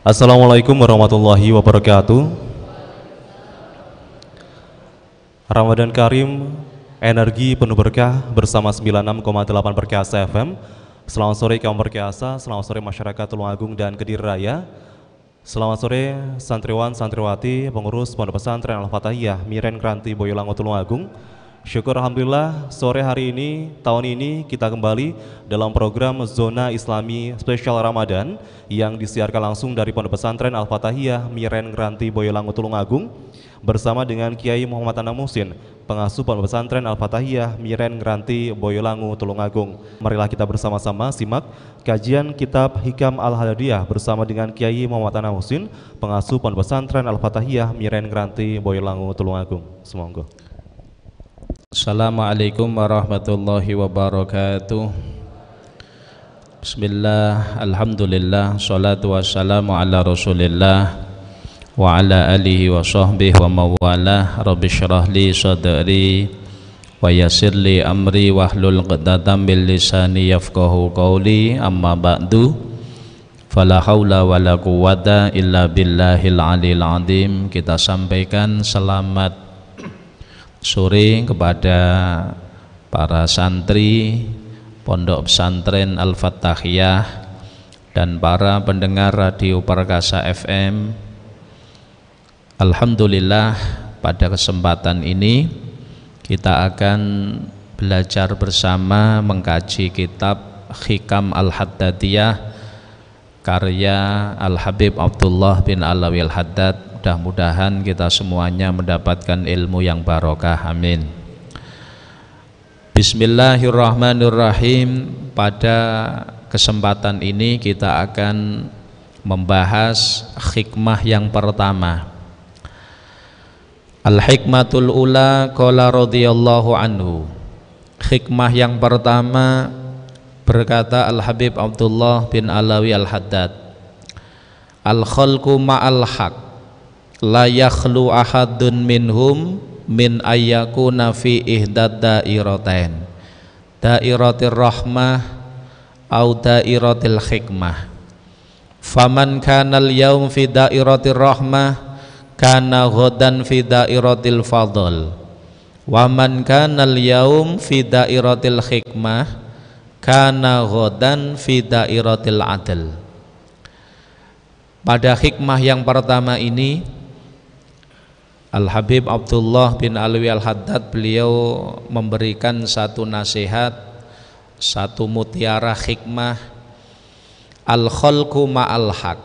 Assalamualaikum warahmatullahi wabarakatuh. Ramadan Karim, energi penuh berkah bersama 96,8 Perkasa FM. Selamat sore kaum perkasa, selamat sore masyarakat Tulungagung dan Kediri Raya. Selamat sore santriwan, santriwati, pengurus Pondok Pesantren Al-Fatahiyah Miren Kranti Boyolango Tulungagung. Syukur alhamdulillah sore hari ini, tahun ini kita kembali dalam program Zona Islami Spesial Ramadan yang disiarkan langsung dari Pondok Pesantren Al-Fatahiyah Miren Kranti Boyolango Tulungagung bersama dengan Kiai Muhammad Anam Muhsin, pengasuh Pondok Pesantren Al-Fatahiyah Miren Kranti Boyolango Tulungagung. Marilah kita bersama-sama simak kajian kitab Hikam Al-Hadadiyah bersama dengan Kiai Muhammad Anam Muhsin, pengasuh Pondok Pesantren Al-Fatahiyah Miren Kranti Boyolango Tulungagung. Semoga. Assalamualaikum warahmatullahi wabarakatuh. Bismillah, alhamdulillah, salatu wassalamu ala rasulillah wa ala alihi wa sahbihi wa mawalah. Rabbi syrah li sadri wa yassir li amri wahlul 'uqdatam min lisani yafqahu qawli. Amma ba'du, fala haula wala quwwata illa billahil aliyil azim. Kita sampaikan selamat sore kepada para santri Pondok Pesantren Al-Fatahiyah dan para pendengar Radio Perkasa FM. Alhamdulillah, pada kesempatan ini kita akan belajar bersama mengkaji kitab Hikam Al-Haddadiyah karya Al-Habib Abdullah bin Alawi Al-Haddad. Mudah-mudahan kita semuanya mendapatkan ilmu yang barokah, amin. Bismillahirrahmanirrahim. Pada kesempatan ini kita akan membahas hikmah yang pertama. Al-hikmatul ula qala radhiyallahu anhu. Hikmah yang pertama, berkata Al-Habib Abdullah bin Alawi Al-Haddad, al-khalqu ma'al haq la yakhlu ahadun minhum min ayyakuna fi ihdad dairatain, dairatir rahmah au dairatil hikmah. Faman kana al-yawm fi dairatir rahmah kana ghadan fi dairatil fadl, wa man kana al-yawm fi dairatil hikmah kana ghadan fi dairatil adl. Pada hikmah yang pertama ini, Al-Habib Abdullah bin Alawi Al-Haddad beliau memberikan satu nasihat, satu mutiara hikmah. Al-khalqu ma'al haq,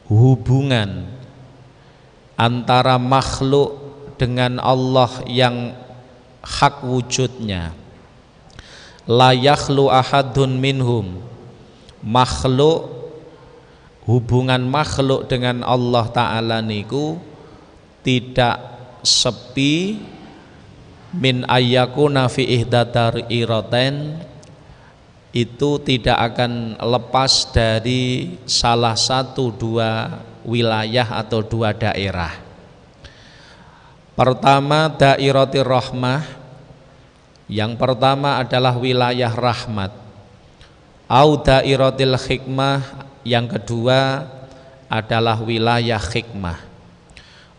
hubungan antara makhluk dengan Allah yang hak wujudnya. La yakhlu ahadun minhum, makhluk, hubungan makhluk dengan Allah Ta'ala niku tidak sepi min ayyakuna fi ihdadar iraten, itu tidak akan lepas dari salah satu dua wilayah atau dua daerah. Pertama, dairatir rahmah, yang pertama adalah wilayah rahmat. Au dairatil hikmah, yang kedua adalah wilayah hikmah.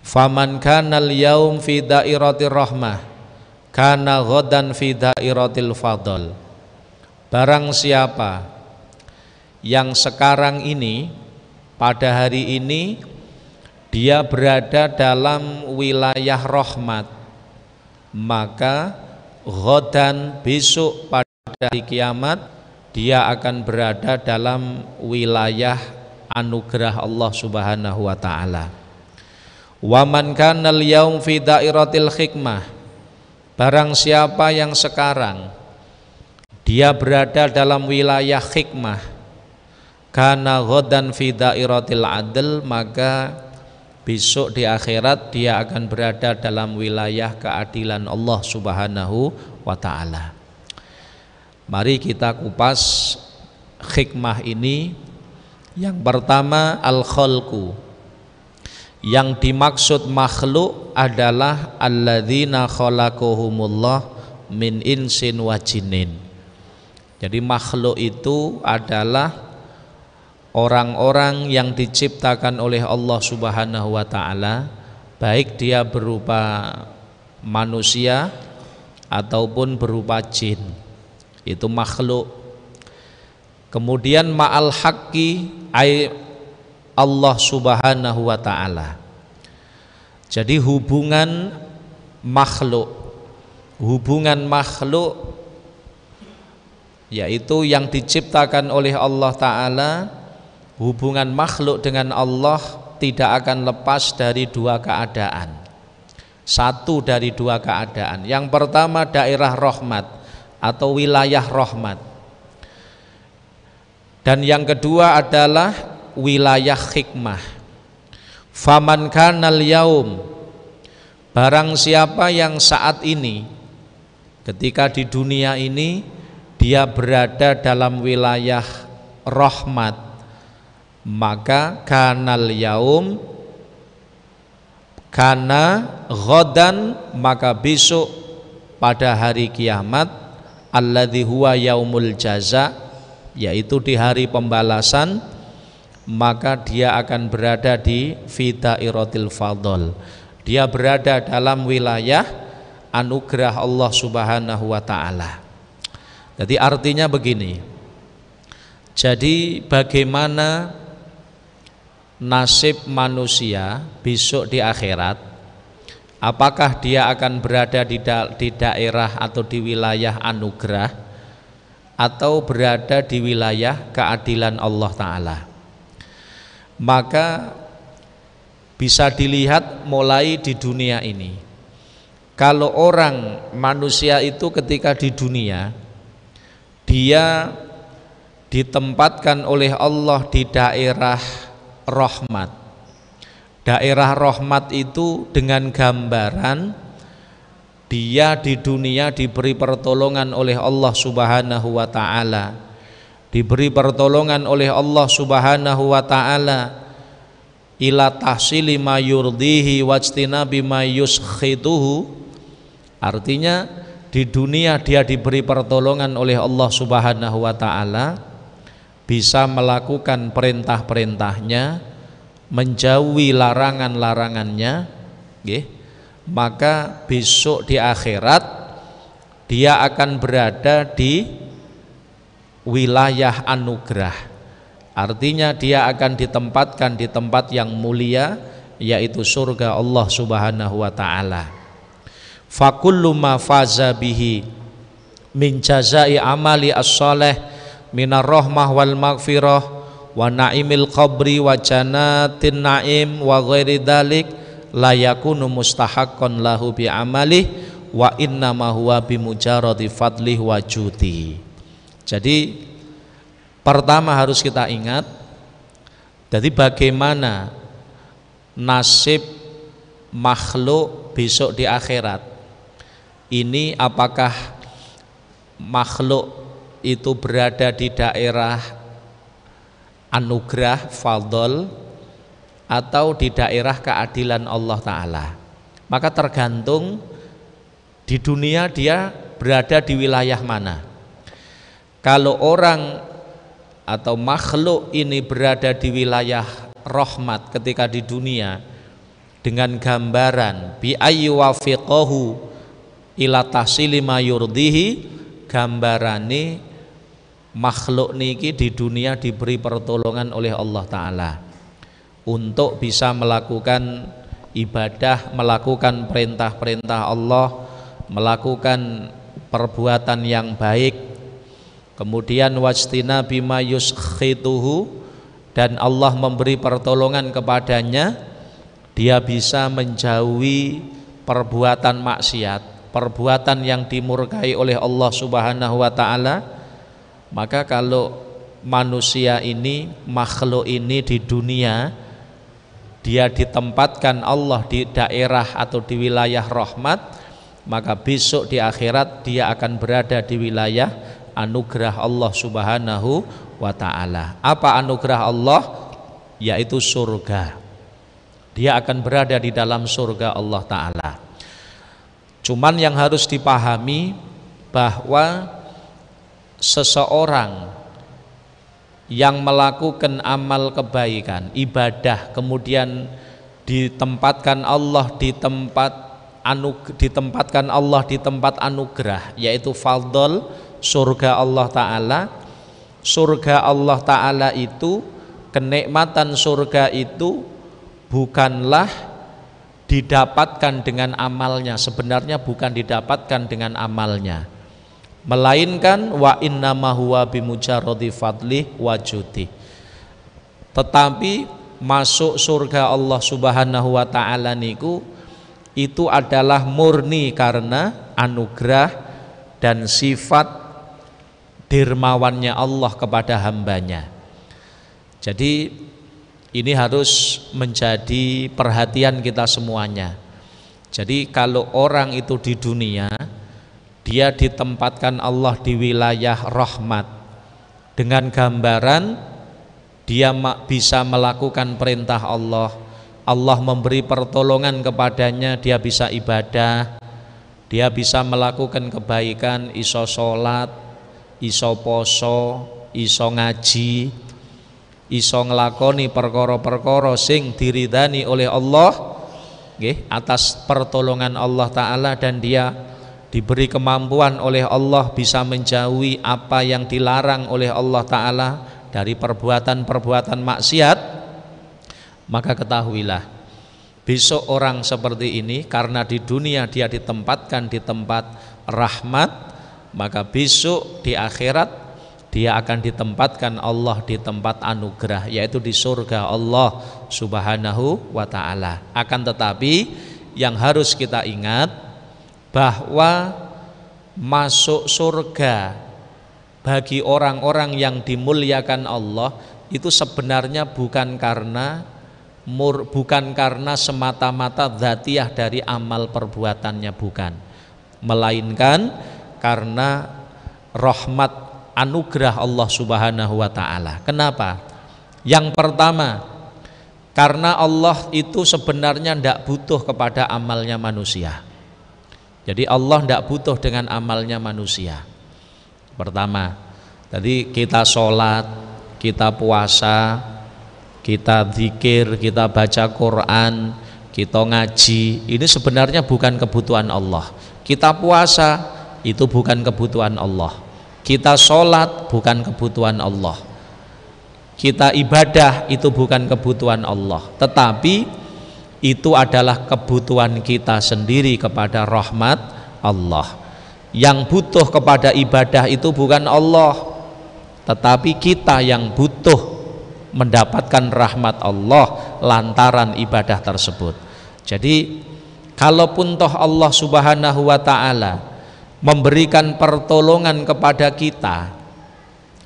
Faman kana al-yaum fi dairatir rahmah kana ghadan fi dairatil fadl. Barang siapa yang sekarang ini, pada hari ini dia berada dalam wilayah rahmat, maka ghadan, besok pada hari kiamat dia akan berada dalam wilayah anugerah Allah Subhanahu wa taala. Wa man kana al-yaum fi dairatil hikmah, barang siapa yang sekarang dia berada dalam wilayah hikmah, kana ghadan fi dairatil adl, maka besok di akhirat dia akan berada dalam wilayah keadilan Allah Subhanahu wa taala. Mari kita kupas hikmah ini. Yang pertama, al-khalqu, yang dimaksud makhluk adalah alladzina khalaqahumullah min insin wa jinin. Jadi makhluk itu adalah orang-orang yang diciptakan oleh Allah Subhanahu wa taala, baik dia berupa manusia ataupun berupa jin, itu makhluk. Kemudian ma'al haqqi ay Allah Subhanahu wa taala. Jadi hubungan makhluk yaitu yang diciptakan oleh Allah taala, hubungan makhluk dengan Allah tidak akan lepas dari dua keadaan. Satu dari dua keadaan. Yang pertama daerah rahmat atau wilayah rahmat. Dan yang kedua adalah wilayah hikmah. Faman kanal yaum, barang siapa yang saat ini ketika di dunia ini dia berada dalam wilayah rahmat, maka kanal yaum, kana ghadan, maka besok pada hari kiamat, alladzi huwa yaumul jaza, yaitu di hari pembalasan, maka dia akan berada di fidairatil fadl, dia berada dalam wilayah anugerah Allah Subhanahu wa taala. Jadi artinya begini, jadi bagaimana nasib manusia besok di akhirat? Apakah dia akan berada di daerah atau di wilayah anugerah atau berada di wilayah keadilan Allah Ta'ala? Maka bisa dilihat mulai di dunia ini. Kalau orang manusia itu ketika di dunia, dia ditempatkan oleh Allah di daerah rahmat. Daerah rahmat itu dengan gambaran dia di dunia diberi pertolongan oleh Allah Subhanahu wa taala, diberi pertolongan oleh Allah Subhanahu wa taala ila tahsili ma yurdihi wajtinabi ma yuskhituhu. Artinya di dunia dia diberi pertolongan oleh Allah Subhanahu wa taala, bisa melakukan perintah-perintahnya, menjauhi larangan-larangannya, maka besok di akhirat dia akan berada di wilayah anugerah. Artinya dia akan ditempatkan di tempat yang mulia, yaitu surga Allah Subhanahu wa taala. Fakullu ma faza bihi min jazai amali as-salih minar rahmah wal maghfirah wa naimil qabri wa janatin naim wa ghairi dzalik la yakunu mustahaqqan lahu bi amali wa inna ma huwa bi mujarradi fadlih wa judi. Jadi pertama harus kita ingat, jadi bagaimana nasib makhluk besok di akhirat. Ini apakah makhluk itu berada di daerah anugerah fadl atau di daerah keadilan Allah Ta'ala? Maka tergantung di dunia dia berada di wilayah mana. Kalau orang atau makhluk ini berada di wilayah rahmat ketika di dunia, dengan gambaran bi ayyuwafiqahu ila tahsili ma yurdihi, gambarane makhluk niki di dunia diberi pertolongan oleh Allah Ta'ala untuk bisa melakukan ibadah, melakukan perintah-perintah Allah, melakukan perbuatan yang baik, kemudian wajtina bima yuskhituhu, dan Allah memberi pertolongan kepadanya, dia bisa menjauhi perbuatan maksiat, perbuatan yang dimurkai oleh Allah Subhanahu wa taala. Maka kalau manusia ini, makhluk ini di dunia dia ditempatkan Allah di daerah atau di wilayah rahmat, maka besok di akhirat dia akan berada di wilayah anugerah Allah Subhanahu wa taala. Apa anugerah Allah? Yaitu surga. Dia akan berada di dalam surga Allah Ta'ala. Cuman yang harus dipahami bahwa seseorang yang melakukan amal kebaikan, ibadah, kemudian ditempatkan Allah ditempatkan Allah di tempat anugerah, yaitu fadl, surga Allah Ta'ala. Surga Allah Ta'ala itu, kenikmatan surga itu bukanlah didapatkan dengan amalnya, sebenarnya bukan didapatkan dengan amalnya, melainkan wa innama huwa bimujarradi fadlih wajudi. Tetapi masuk surga Allah Subhanahu wa Ta'ala niku itu adalah murni karena anugerah dan sifat dermawannya Allah kepada hambanya. Jadi ini harus menjadi perhatian kita semuanya. Jadi kalau orang itu di dunia, dia ditempatkan Allah di wilayah rahmat dengan gambaran dia bisa melakukan perintah Allah, Allah memberi pertolongan kepadanya, dia bisa ibadah, dia bisa melakukan kebaikan, iso sholat, iso poso, iso ngaji, iso ngelakoni perkara-perkara sing diridani oleh Allah, atas pertolongan Allah Ta'ala, dan dia diberi kemampuan oleh Allah bisa menjauhi apa yang dilarang oleh Allah Ta'ala dari perbuatan-perbuatan maksiat. Maka ketahuilah, besok orang seperti ini karena di dunia dia ditempatkan di tempat rahmat, maka besok di akhirat dia akan ditempatkan Allah di tempat anugerah, yaitu di surga Allah Subhanahu wa Ta'ala. Akan tetapi yang harus kita ingat bahwa masuk surga bagi orang-orang yang dimuliakan Allah itu sebenarnya bukan karena semata-mata dzatiyah dari amal perbuatannya, bukan, melainkan karena rahmat anugerah Allah Subhanahu wa Ta'ala. Kenapa? Yang pertama, karena Allah itu sebenarnya tidak butuh kepada amalnya manusia. Jadi Allah tidak butuh dengan amalnya manusia. Pertama, tadi kita sholat, kita puasa, kita zikir, kita baca Quran, kita ngaji, ini sebenarnya bukan kebutuhan Allah. Kita puasa itu bukan kebutuhan Allah. Kita sholat bukan kebutuhan Allah. Kita ibadah itu bukan kebutuhan Allah. Tetapi itu adalah kebutuhan kita sendiri kepada rahmat Allah. Yang butuh kepada ibadah itu bukan Allah, tetapi kita yang butuh mendapatkan rahmat Allah lantaran ibadah tersebut. Jadi kalaupun toh Allah Subhanahu wa Ta'ala memberikan pertolongan kepada kita,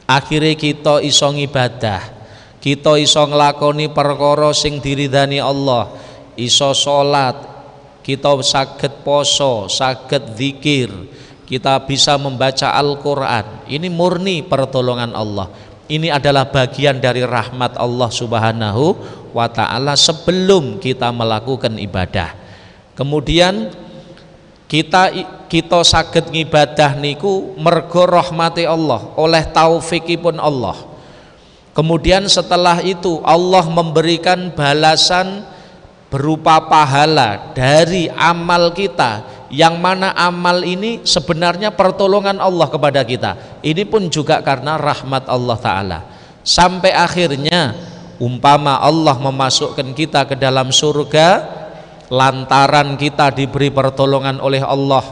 akhirnya kita iso ibadah, kita iso nglakoni perkara sing diridani Allah, iso sholat, kita saged poso, saged zikir, kita bisa membaca Al-Quran, ini murni pertolongan Allah. Ini adalah bagian dari rahmat Allah Subhanahu wa Ta'ala sebelum kita melakukan ibadah. Kemudian kita saged ngibadah niku mergo rahmati Allah, oleh taufikipun Allah. Kemudian setelah itu Allah memberikan balasan berupa pahala dari amal kita, yang mana amal ini sebenarnya pertolongan Allah kepada kita. Ini pun juga karena rahmat Allah Ta'ala. Sampai akhirnya umpama Allah memasukkan kita ke dalam surga lantaran kita diberi pertolongan oleh Allah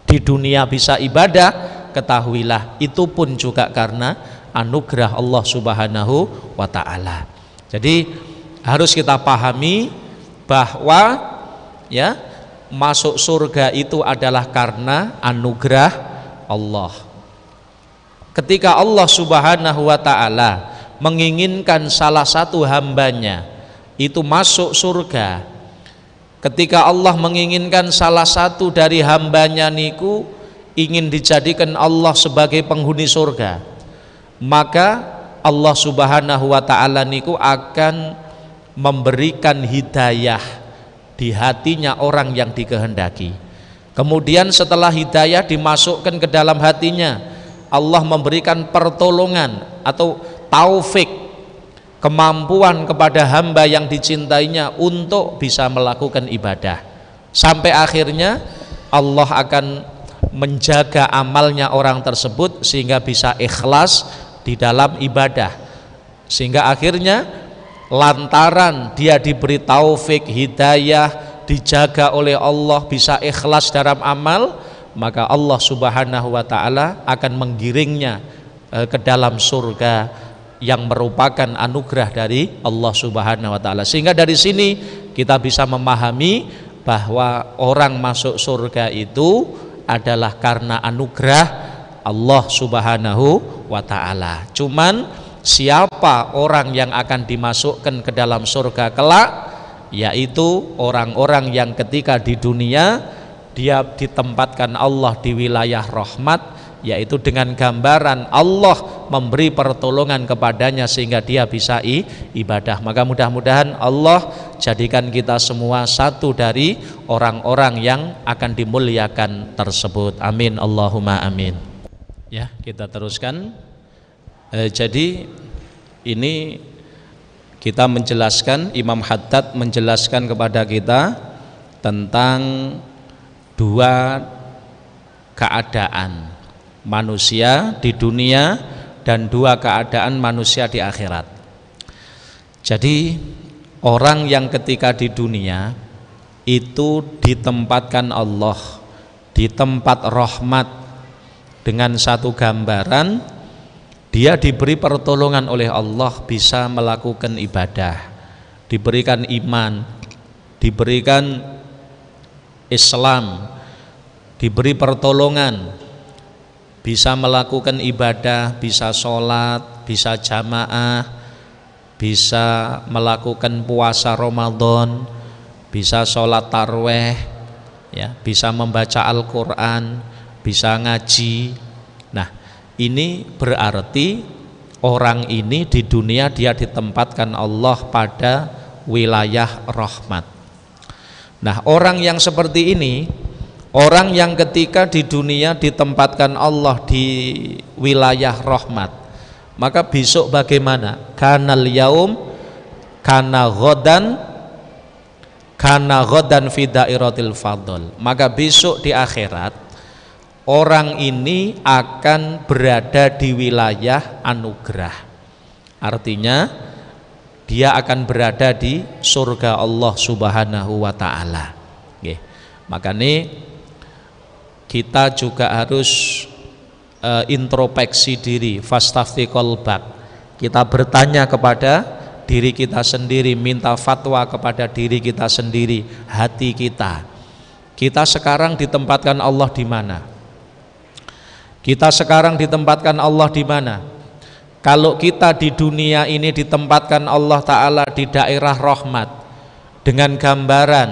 di dunia bisa ibadah, ketahuilah itu pun juga karena anugerah Allah Subhanahu wa Ta'ala. Jadi harus kita pahami bahwa ya, masuk surga itu adalah karena anugerah Allah. Ketika Allah Subhanahu wa Ta'ala menginginkan salah satu hambanya itu masuk surga, ketika Allah menginginkan salah satu dari hambanya niku ingin dijadikan Allah sebagai penghuni surga, maka Allah Subhanahu wa Ta'ala niku akan memberikan hidayah di hatinya orang yang dikehendaki. Kemudian setelah hidayah dimasukkan ke dalam hatinya, Allah memberikan pertolongan atau taufik, kemampuan kepada hamba yang dicintainya untuk bisa melakukan ibadah, sampai akhirnya Allah akan menjaga amalnya orang tersebut sehingga bisa ikhlas di dalam ibadah, sehingga akhirnya lantaran dia diberi taufik, hidayah, dijaga oleh Allah, bisa ikhlas dalam amal, maka Allah Subhanahu wa ta'ala akan menggiringnya ke dalam surga yang merupakan anugerah dari Allah Subhanahu wa ta'ala. Sehingga dari sini kita bisa memahami bahwa orang masuk surga itu adalah karena anugerah Allah Subhanahu wa ta'ala. Cuman siapa orang yang akan dimasukkan ke dalam surga kelak, yaitu orang-orang yang ketika di dunia dia ditempatkan Allah di wilayah rahmat, yaitu dengan gambaran Allah memberi pertolongan kepadanya sehingga dia bisa ibadah. Maka mudah-mudahan Allah jadikan kita semua satu dari orang-orang yang akan dimuliakan tersebut. Amin, Allahumma amin. Ya, kita teruskan. Jadi ini kita menjelaskan, Imam Haddad menjelaskan kepada kita tentang dua keadaan manusia di dunia dan dua keadaan manusia di akhirat. Jadi orang yang ketika di dunia itu ditempatkan Allah di tempat rahmat dengan satu gambaran, dia diberi pertolongan oleh Allah bisa melakukan ibadah, diberikan iman, diberikan Islam, diberi pertolongan, bisa melakukan ibadah, bisa sholat, bisa jamaah, bisa melakukan puasa Ramadan, bisa sholat tarweh, ya, bisa membaca Al-Quran, bisa ngaji. Nah, ini berarti orang ini di dunia dia ditempatkan Allah pada wilayah rahmat. Nah, orang yang seperti ini, orang yang ketika di dunia ditempatkan Allah di wilayah rahmat, maka besok bagaimana? Kanal yaum kana ghadan fi dairatil fadl. Maka besok di akhirat orang ini akan berada di wilayah anugerah. Artinya dia akan berada di surga Allah Subhanahu wa ta'ala. Makanya kita juga harus introspeksi diri, fastafti qalbak. Kita bertanya kepada diri kita sendiri, minta fatwa kepada diri kita sendiri, hati kita. Kita sekarang ditempatkan Allah di mana? Kita sekarang ditempatkan Allah di mana? Kalau kita di dunia ini ditempatkan Allah Ta'ala di daerah rahmat dengan gambaran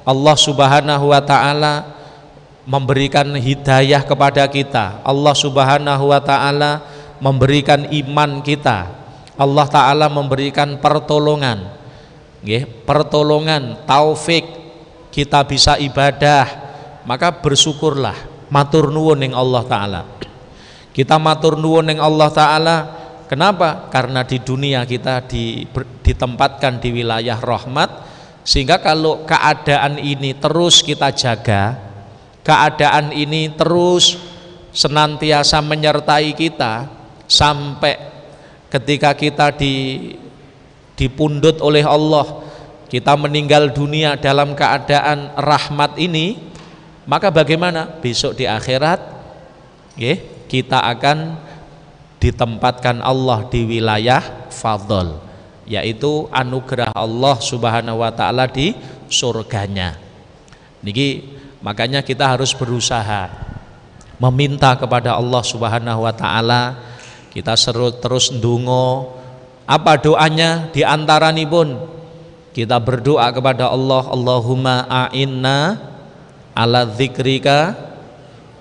Allah Subhanahu wa Ta'ala memberikan hidayah kepada kita, Allah Subhanahu wa Ta'ala memberikan iman kita, Allah Ta'ala memberikan pertolongan, pertolongan, taufik, kita bisa ibadah, maka bersyukurlah, matur nuwun ning Allah Ta'ala. Kita matur nuwun ning Allah Ta'ala. Kenapa? Karena di dunia kita ditempatkan di wilayah rahmat, sehingga kalau keadaan ini terus kita jaga, keadaan ini terus senantiasa menyertai kita sampai ketika kita dipundhut oleh Allah, kita meninggal dunia dalam keadaan rahmat ini, maka bagaimana? Besok di akhirat kita akan ditempatkan Allah di wilayah fadl, yaitu anugerah Allah Subhanahu wa Ta'ala di surganya. Niki makanya kita harus berusaha meminta kepada Allah Subhanahu wa Ta'ala. Kita terus ndonga. Apa doanya? Di antaranipun kita berdoa kepada Allah, Allahumma a'inna ala dzikrika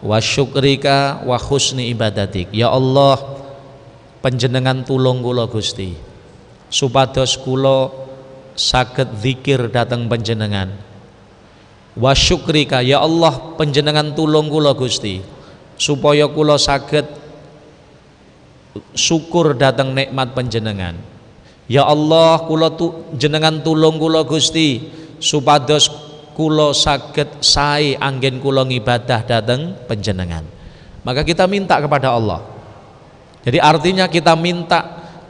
wa syukrika wa husni ibadatik. Ya Allah, panjenengan tulung kula Gusti supados kula saged zikir dhateng panjenengan. Wa syukrika, ya Allah panjenengan tulung kula Gusti supaya kula saged syukur datang nikmat panjenengan. Ya Allah, kula jenengan tulung kula Gusti supados kula saged sae anggen kula ngibadah dateng panjenengan. Maka kita minta kepada Allah. Jadi artinya kita minta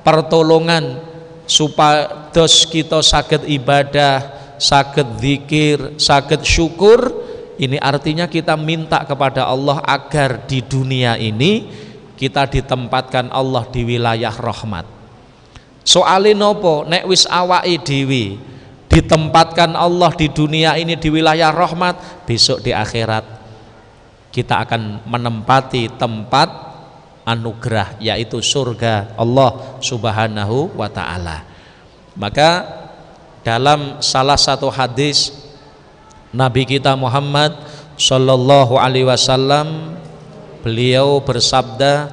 pertolongan supados kita saged ibadah, saged zikir, saged syukur. Ini artinya kita minta kepada Allah agar di dunia ini kita ditempatkan Allah di wilayah rahmat. Soale nopo nek wis awake dhewe ditempatkan Allah di dunia ini di wilayah rahmat, besok di akhirat kita akan menempati tempat anugerah yaitu surga Allah Subhanahu wa taala. Maka dalam salah satu hadis Nabi kita Muhammad sallallahu alaihi wasallam, beliau bersabda,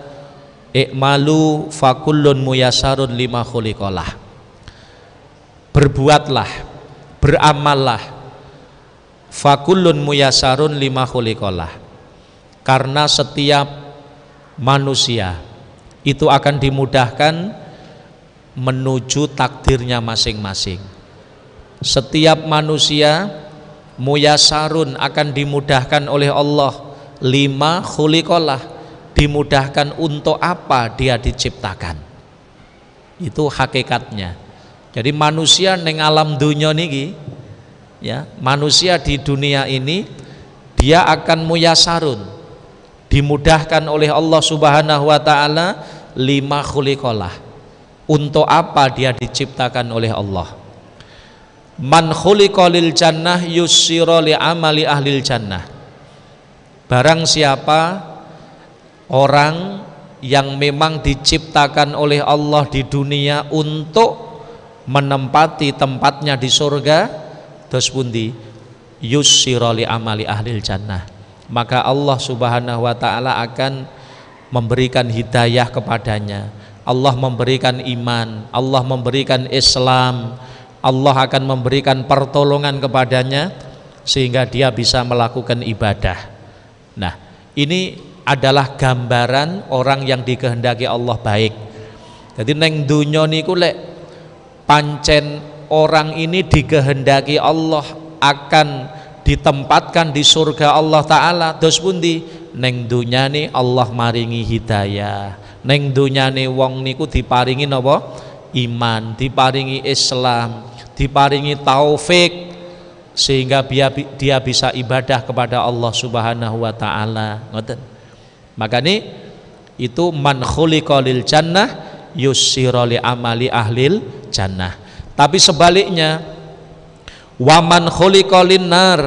"I'malu fakullun muyassarun lima khuliqalah." Berbuatlah, beramallah, fakullun muyassarun lima khuliqalah. Karena setiap manusia itu akan dimudahkan menuju takdirnya masing-masing. Setiap manusia muyassarun akan dimudahkan oleh Allah lima khuliqalah, dimudahkan untuk apa dia diciptakan. Itu hakikatnya. Jadi manusia neng alam dunia niki, ya, manusia di dunia ini dia akan muyassarun, dimudahkan oleh Allah Subhanahu wa taala lima khuliqalah. Untuk apa dia diciptakan oleh Allah? Man khuliqa lil jannah yussira li amali ahlil jannah. Barang siapa orang yang memang diciptakan oleh Allah di dunia untuk menempati tempatnya di surga, terus pundi yussira li amali ahlil jannah, maka Allah Subhanahu wa taala akan memberikan hidayah kepadanya. Allah memberikan iman, Allah memberikan Islam, Allah akan memberikan pertolongan kepadanya sehingga dia bisa melakukan ibadah. Nah, ini adalah gambaran orang yang dikehendaki Allah baik. Jadi neng dunya niku lek pancen orang ini dikehendaki Allah akan ditempatkan di surga Allah taala, terus pundi neng dunyane Allah maringi hidayah, neng dunyane wong niku diparingi napa? Iman, diparingi Islam, diparingi taufik sehingga dia bisa ibadah kepada Allah Subhanahu wa taala. Ngoten. Makanya itu man khuliqa lil jannah yussira li amali ahlil jannah. Tapi sebaliknya, wa man khuliqa lin nar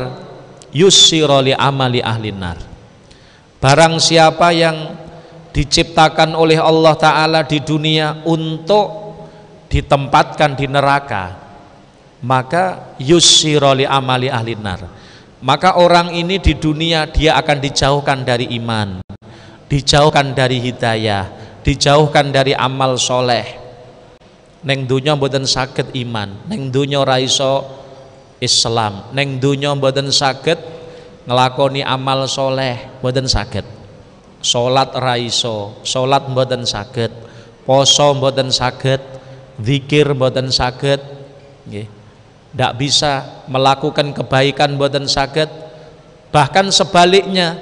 yussira li amali ahlin nar. Barang siapa yang diciptakan oleh Allah taala di dunia untuk ditempatkan di neraka, maka yussira li amali ahlin nar. Maka orang ini di dunia dia akan dijauhkan dari iman, dijauhkan dari hidayah, dijauhkan dari amal soleh. Neng dunya mboten saged iman, neng dunya ora iso Islam, neng dunya mboten saged nglakoni amal soleh, mboten saged. Salat ora iso, salat mboten saged, poso mboten saged, zikir mboten saged, nggih. Ndak bisa melakukan kebaikan mboten saged. Bahkan sebaliknya,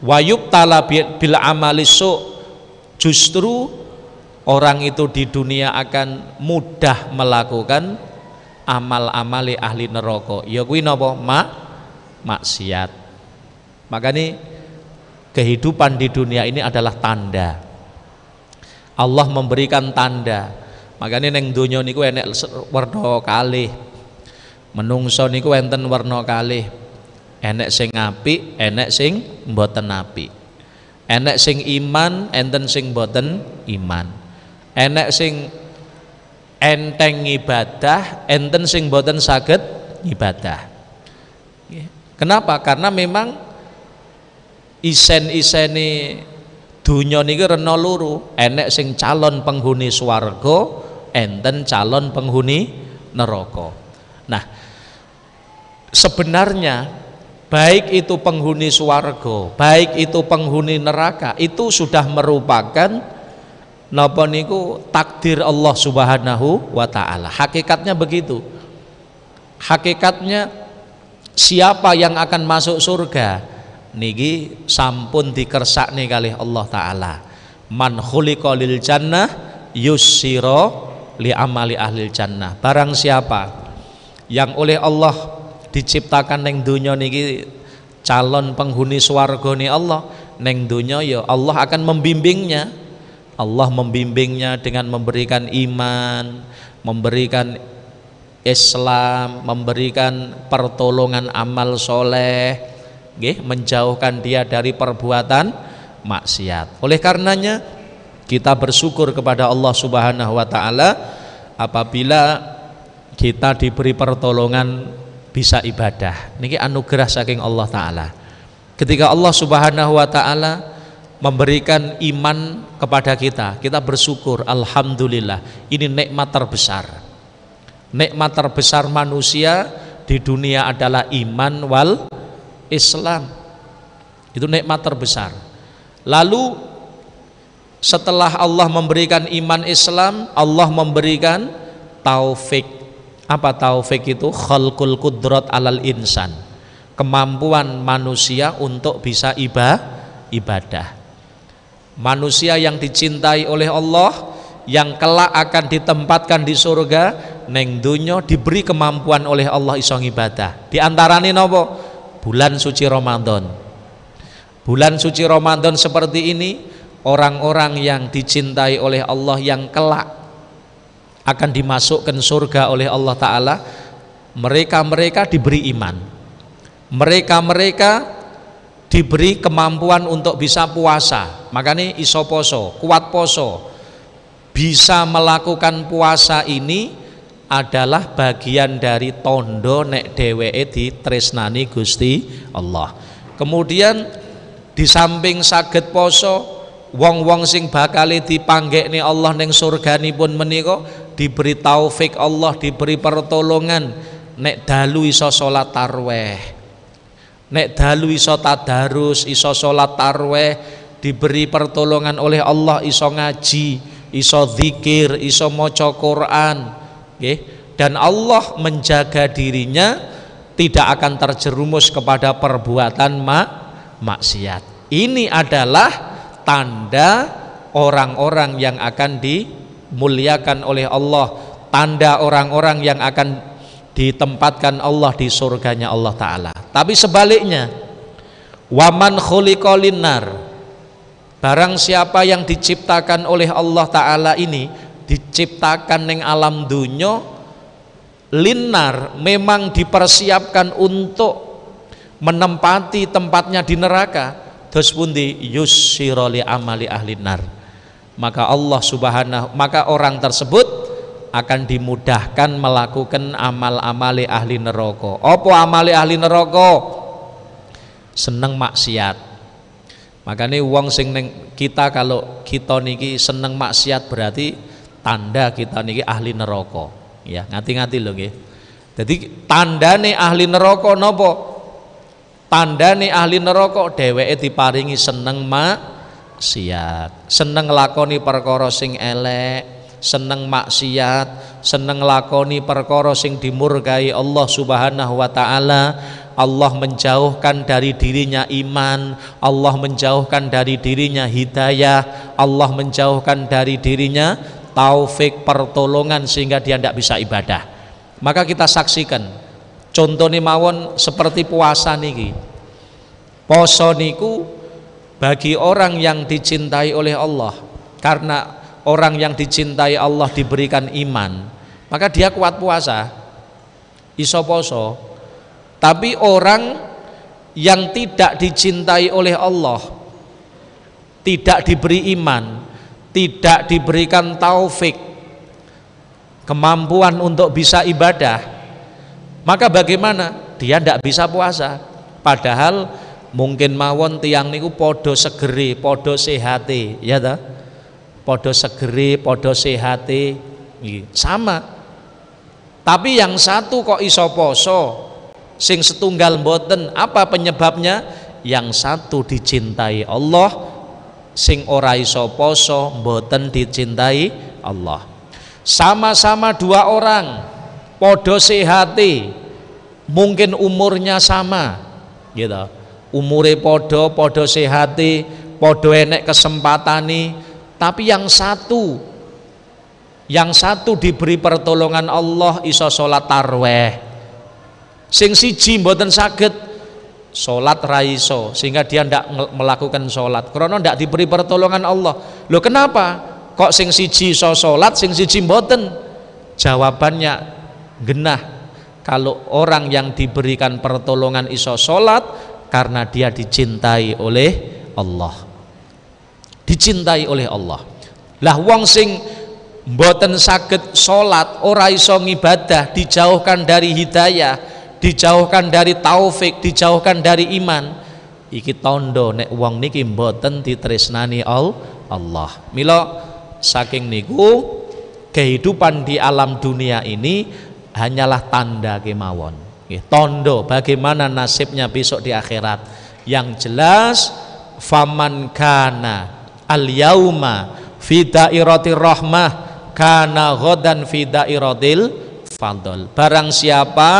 wayub tala bil amalisu, justru orang itu di dunia akan mudah melakukan amal-amali ahli neraka. Ya kuwi napa? Maksiat. Makanya kehidupan di dunia ini adalah tanda. Allah memberikan tanda. Makanya neng dunia niku enek warna kalih. Menungso niku enten warna kalih. Enek sing apik, enek sing mboten apik. Enek sing iman, enten sing mboten iman. Enek sing enteng ibadah, enten sing mboten saged ibadah. Kenapa? Karena memang isen-isene dunya niki rena loro, enek sing calon penghuni swarga, enten calon penghuni neraka. Nah, sebenarnya baik itu penghuni swarga, baik itu penghuni neraka, itu sudah merupakan napa niku takdir Allah Subhanahu wa taala. Hakikatnya begitu. Hakikatnya siapa yang akan masuk surga niki sampun dikersakne kalih Allah taala. Man khuliqa lil jannah yussira li amali ahlil jannah. Barang siapa yang oleh Allah diciptakan neng dunya niki calon penghuni swarga ni Allah, neng dunya ya Allah akan membimbingnya. Allah membimbingnya dengan memberikan iman, memberikan Islam, memberikan pertolongan amal soleh, menjauhkan dia dari perbuatan maksiat. Oleh karenanya kita bersyukur kepada Allah Subhanahu wa taala apabila kita diberi pertolongan bisa ibadah. Niki anugerah saking Allah taala. Ketika Allah Subhanahu wa taala memberikan iman kepada kita, kita bersyukur, alhamdulillah. Ini nikmat terbesar. Nikmat terbesar manusia di dunia adalah iman wal Islam. Itu nikmat terbesar. Lalu setelah Allah memberikan iman Islam, Allah memberikan taufik. Apa taufik itu? Khalqul qudrat alal insan. Kemampuan manusia untuk bisa ibadah. Manusia yang dicintai oleh Allah, yang kelak akan ditempatkan di surga, neng dunyo diberi kemampuan oleh Allah iso ibadah. Di antarane napa? Bulan suci Ramadan. Bulan suci Ramadan seperti ini, orang-orang yang dicintai oleh Allah yang kelak akan dimasukkan surga oleh Allah taala, mereka diberi iman. Mereka diberi kemampuan untuk bisa puasa. Makanya iso poso, kuat poso. Bisa melakukan puasa ini adalah bagian dari tondo nek dheweke ditresnani Gusti Allah. Kemudian di samping saged poso, wong-wong sing bakale dipanggekne Allah ning surganipun menika diberi taufik Allah, diberi pertolongan. Nek dalu iso salat tarawih, nek dalu iso tadarus, iso salat tarawih, diberi pertolongan oleh Allah iso ngaji, iso zikir, iso maca Quran, dan Allah menjaga dirinya tidak akan terjerumus kepada perbuatan maksiat. Ini adalah tanda orang-orang yang akan dimuliakan oleh Allah, tanda orang-orang yang akan ditempatkan Allah di surganya Allah Ta'ala. Tapi sebaliknya, waman khuliqa linnar, barang siapa yang diciptakan oleh Allah Ta'ala ini, diciptakan neng alam dunya, linnar, memang dipersiapkan untuk menempati tempatnya di neraka. Terus pundi yussira li amali ahli nar. Maka Allah Subhanahu, maka orang tersebut akan dimudahkan melakukan amal-amali ahli neraka. Apa amali ahli neraka? Seneng maksiat. Makanya wong sing neng kita, kalau kita niki seneng maksiat berarti tanda kita niki ahli neraka. Ya, ngati-ngati lho nggih. Jadi tandane ahli neraka napa? Tandane ahli neraka dheweke diparingi seneng maksiat, seneng nglakoni perkara sing elek, seneng maksiat, seneng nglakoni perkara sing dimurkai Allah Subhanahu wa taala. Allah menjauhkan dari dirinya iman, Allah menjauhkan dari dirinya hidayah, Allah menjauhkan dari dirinya taufik, pertolongan, sehingga dia tidak bisa ibadah. Maka kita saksikan contohnya mawon seperti puasa niki. Poso niku bagi orang yang dicintai oleh Allah, karena orang yang dicintai Allah diberikan iman, maka dia kuat puasa, iso poso. Tapi orang yang tidak dicintai oleh Allah, tidak diberi iman, tidak diberikan taufik, kemampuan untuk bisa ibadah, maka bagaimana? Dia tidak bisa puasa. Padahal mungkin mawon tiang niku podo segeri, podo sehati, ya ta? Podo segeri, podo sehati, sama. Tapi yang satu kok iso poso, sing setunggal mboten. Apa penyebabnya? Yang satu dicintai Allah, sing ora iso poso mboten dicintai Allah. Sama-sama dua orang podo sehati, mungkin umurnya sama gitu, umure podo sehati, podo enek kesempatani, tapi yang satu diberi pertolongan Allah iso sholat tarweh, sing siji mboten saged sholat ra iso, sehingga dia ndak melakukan sholat karena ndak diberi pertolongan Allah. Loh kenapa kok sing siji iso sholat sing siji mboten? Jawabannya genah, kalau orang yang diberikan pertolongan iso sholat karena dia dicintai oleh Allah, dicintai oleh Allah. Lah wong sing mboten saged sholat, ora iso ngibadah, dijauhkan dari hidayah, dijauhkan dari taufik, dijauhkan dari iman, iki tondo nek wong niki mboten ditresnani Allah. Mila saking niku kehidupan di alam dunia ini hanyalah tanda kemawon, tondo bagaimana nasibnya besok di akhirat. Yang jelas faman kana al yauma fi dairatir rahmah kana ghadan fi dairatil fadl. Barang siapa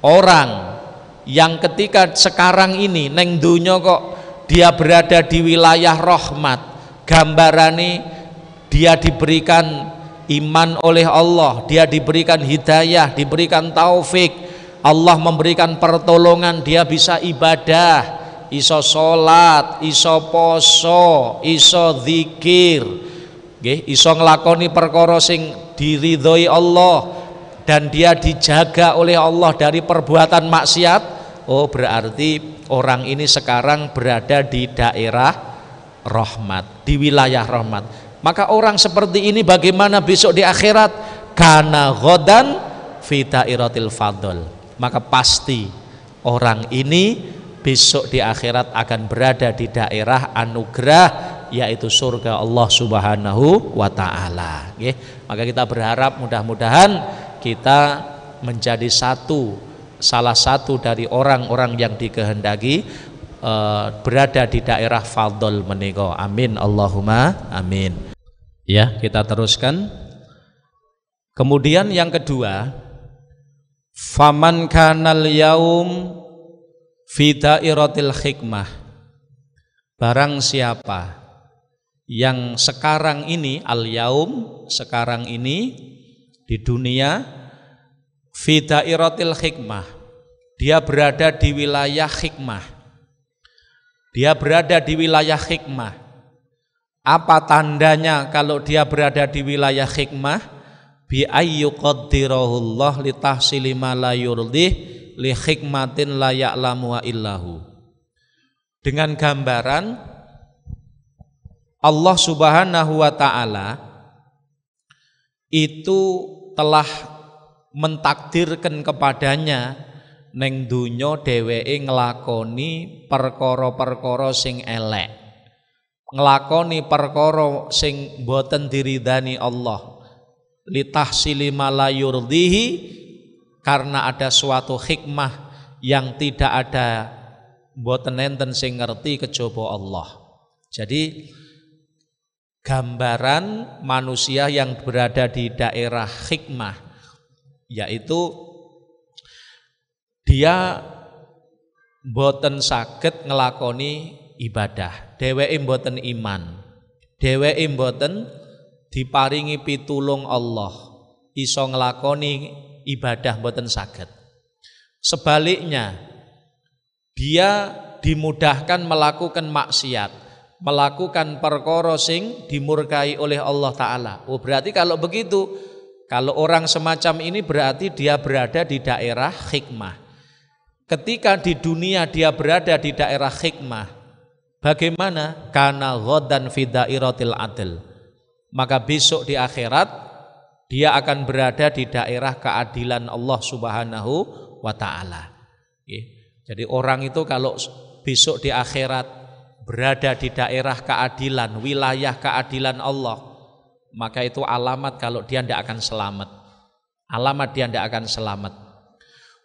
orang yang ketika sekarang ini neng dunya kok dia berada di wilayah rahmat, gambarane dia diberikan iman oleh Allah, dia diberikan hidayah, diberikan taufik, Allah memberikan pertolongan, dia bisa ibadah, iso sholat, iso poso, iso zikir, iso ngelakoni perkara sing diridhoi Allah, dan dia dijaga oleh Allah dari perbuatan maksiat. Oh, berarti orang ini sekarang berada di daerah rahmat, di wilayah rahmat. Maka orang seperti ini bagaimana besok di akhirat? Kana ghadan fi dairatil fadl. Maka pasti orang ini besok di akhirat akan berada di daerah anugerah, yaitu surga Allah Subhanahu wa taala. Maka kita berharap mudah-mudahan kita menjadi salah satu dari orang-orang yang dikehendaki berada di daerah fadl menika. Amin Allahumma amin. Ya, kita teruskan. Kemudian yang kedua, faman kanal yaum fi dairatil hikmah. Barang siapa yang sekarang ini, al yaum, sekarang ini di dunia, fi dairatil hikmah, dia berada di wilayah hikmah, dia berada di wilayah hikmah. Apa tandanya kalau dia berada di wilayah hikmah? Bi ayyuqaddirahullah li tahsili ma la yurdih li hikmatin la ya'lamu illahu. Dengan gambaran Allah Subhanahu wa taala itu telah mentakdirkan kepadanya neng dunyo dheweke nglakoni perkara-perkara sing elek, nglakoni perkara sing boten diridani Allah, litahsili ma la yurdihi, karena ada suatu hikmah yang tidak ada boten enten sing ngerti kejaba Allah. Jadi gambaran manusia yang berada di daerah hikmah, yaitu dia boten saged ngelakoni ibadah, dheweke mboten iman, dheweke mboten diparingi pitulung Allah iso ngelakoni ibadah, mboten saged. Sebaliknya dia dimudahkan melakukan maksiat, melakukan perkara sing dimurkai oleh Allah Ta'ala. Oh, berarti kalau begitu, kalau orang semacam ini berarti dia berada di daerah hikmah. Ketika di dunia dia berada di daerah hikmah, bagaimana? Kana ghadan fi dairatil adl. Maka besok di akhirat dia akan berada di daerah keadilan Allah Subhanahu wa taala. Jadi orang itu kalau besok di akhirat berada di daerah keadilan, wilayah keadilan Allah, maka itu alamat kalau dia tidak akan selamat. Alamat dia tidak akan selamat.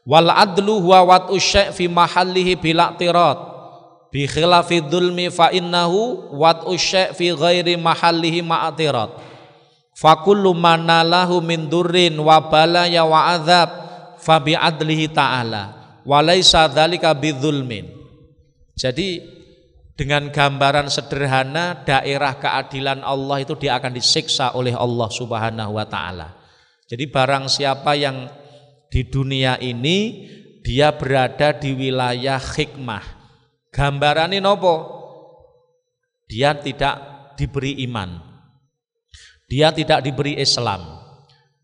Wal adlu huwa wat'u syai' fi mahallihi bila i'tirad. Bi khilafi dzulmi fa innahu wad'u syai' fi ghairi mahallihi ma'atirat. Fa kullu man nalahu min durrin wa balaya wa adzab fa bi adlihi ta'ala wa laisa dzalika bidzulmin. Jadi dengan gambaran sederhana daerah keadilan Allah itu dia akan disiksa oleh Allah Subhanahu wa taala. Jadi barang siapa yang di dunia ini dia berada di wilayah hikmah. Gambarannya nopo? Dia tidak diberi iman. Dia tidak diberi Islam.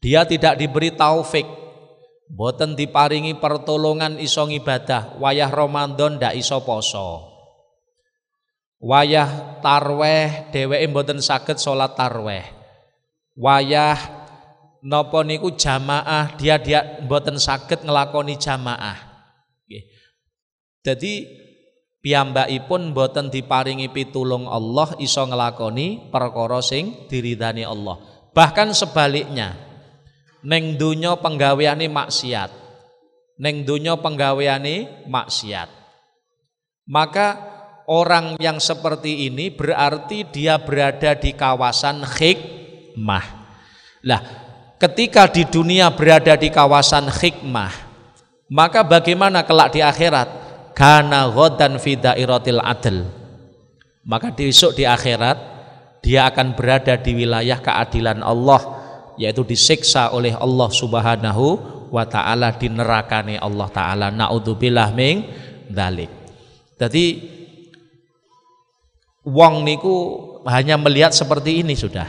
Dia tidak diberi taufik. Boten diparingi pertolongan iso ibadah. Wayah Ramadan ndak iso poso. Wayah tarweh dheweke mboten saged salat tarweh. Wayah napa niku jamaah dia mboten saged nglakoni jamaah. Nggih. Dadi piyambakipun mboten diparingi pitulung Allah iso nglakoni perkara sing diridani Allah. Bahkan sebaliknya. Ning donya penggaweane maksiat. Ning donya penggaweane maksiat. Maka orang yang seperti ini berarti dia berada di kawasan hikmah. Lah, ketika di dunia berada di kawasan hikmah, maka bagaimana kelak di akhirat? Kana ghadan fi dairatil adl. Maka besok di akhirat dia akan berada di wilayah keadilan Allah, yaitu disiksa oleh Allah Subhanahu wa taala di nerakane Allah taala. Naudzubillah min dzalik. Jadi wong niku hanya melihat seperti ini sudah.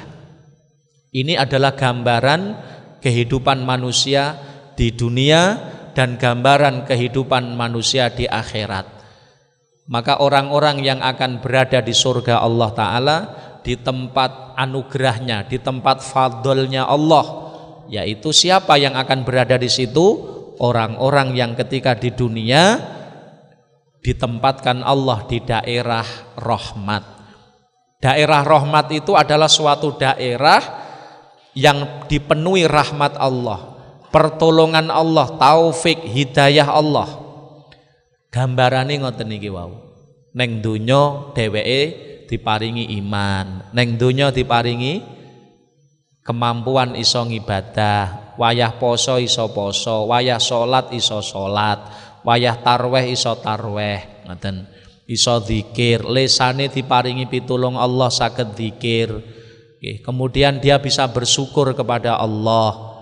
Ini adalah gambaran kehidupan manusia di dunia dan gambaran kehidupan manusia di akhirat. Maka orang-orang yang akan berada di surga Allah Ta'ala di tempat anugerahnya, di tempat fadlnya Allah, yaitu siapa yang akan berada di situ? Orang-orang yang ketika di dunia ditempatkan Allah di daerah rahmat. Daerah rahmat itu adalah suatu daerah yang dipenuhi rahmat Allah, pertolongan Allah, taufik, hidayah Allah. Gambarane ngoten niki wau. Neng donya dheweke diparingi iman, neng donya diparingi kemampuan iso ngibadah, wayah poso iso poso, wayah salat iso salat, wayah tarweh iso tarweh, ngoten. Iso zikir, lesane diparingi pitulung Allah saged zikir. Kemudian dia bisa bersyukur kepada Allah.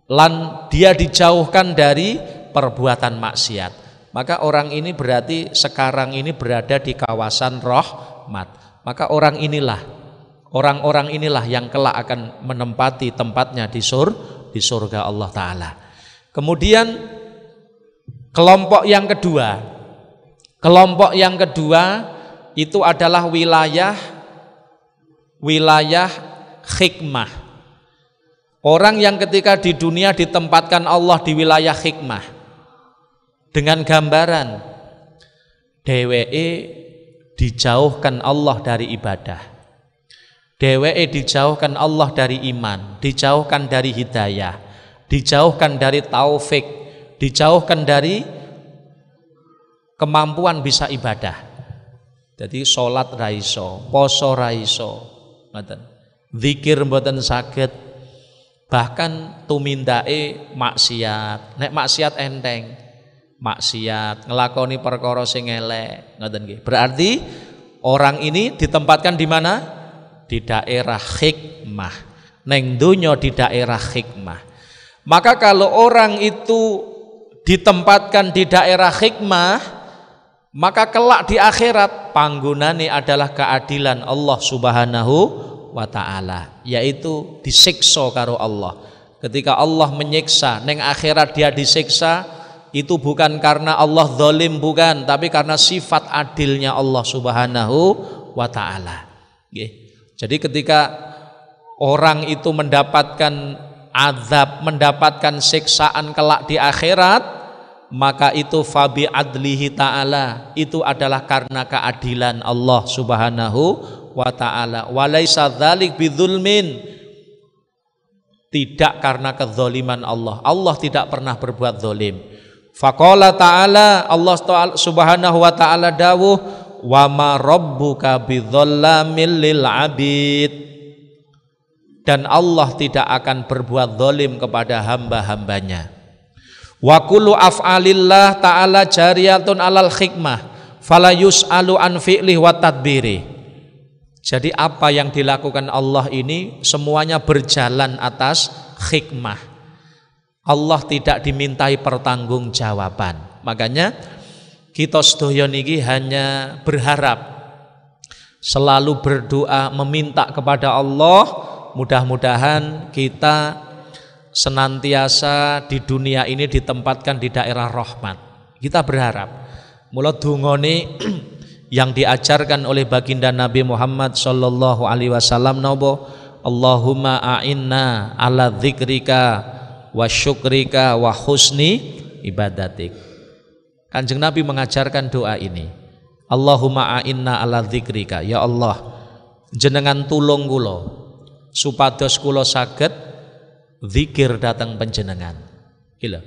Lan dia dijauhkan dari perbuatan maksiat. Maka orang ini berarti sekarang ini berada di kawasan rahmat. Maka orang-orang inilah yang kelak akan menempati tempatnya di surga Allah Ta'ala. Kemudian kelompok yang kedua itu adalah wilayah hikmah. Orang yang ketika di dunia ditempatkan Allah di wilayah hikmah dengan gambaran dheweke dijauhkan Allah dari ibadah, dheweke dijauhkan Allah dari iman, dijauhkan dari hidayah, dijauhkan dari taufik, dijauhkan dari kemampuan bisa ibadah. Jadi salat ra iso, poso ra iso, ngoten. Zikir mboten saged, bahkan tumindake maksiat. Nek maksiat enteng, maksiat ngelakoni perkara sing elek, ngoten nggih. Berarti orang ini ditempatkan di mana? Di daerah hikmah. Neng donya di daerah hikmah. Maka kalau orang itu ditempatkan di daerah hikmah, maka kelak di akhirat panggonane adalah keadilan Allah Subhanahu wa ta'ala, yaitu disiksa karo Allah. Ketika Allah menyiksa, neng akhirat dia disiksa, itu bukan karena Allah zalim, bukan, tapi karena sifat adilnya Allah Subhanahu wa ta'ala. Jadi ketika orang itu mendapatkan azab, mendapatkan siksaan kelak di akhirat, maka itu fabi adlihi ta'ala, itu adalah karena keadilan Allah Subhanahu wa ta'ala. Walaisa dzalik bidzulmin, tidak karena kezaliman Allah. Allah tidak pernah berbuat zalim. Faqala ta'ala, Allah Subhanahu wa ta'ala dawuh, wa ma rabbuka bidzallamil lil abid, dan Allah tidak akan berbuat zalim kepada hamba-hambanya. Wa kullu af'alillah ta'ala jariyatun alal hikmah fala yus'alu an fi'lih wa tadbiri. Jadi apa yang dilakukan Allah ini semuanya berjalan atas hikmah. Allah tidak dimintai pertanggungjawaban. Makanya kita sedaya niki hanya berharap, selalu berdoa meminta kepada Allah, mudah-mudahan kita senantiasa di dunia ini ditempatkan di daerah rahmat. Kita berharap. Mula dungane yang diajarkan oleh baginda Nabi Muhammad sallallahu alaihi wasallam napa? Allahumma a'inna ala dzikrika wa syukrika wa husni ibadatik. Kanjeng Nabi mengajarkan doa ini. Allahumma a'inna ala dzikrika, ya Allah, jenengan tulung kula supados kula saged zikir datang panjenengan. Gila.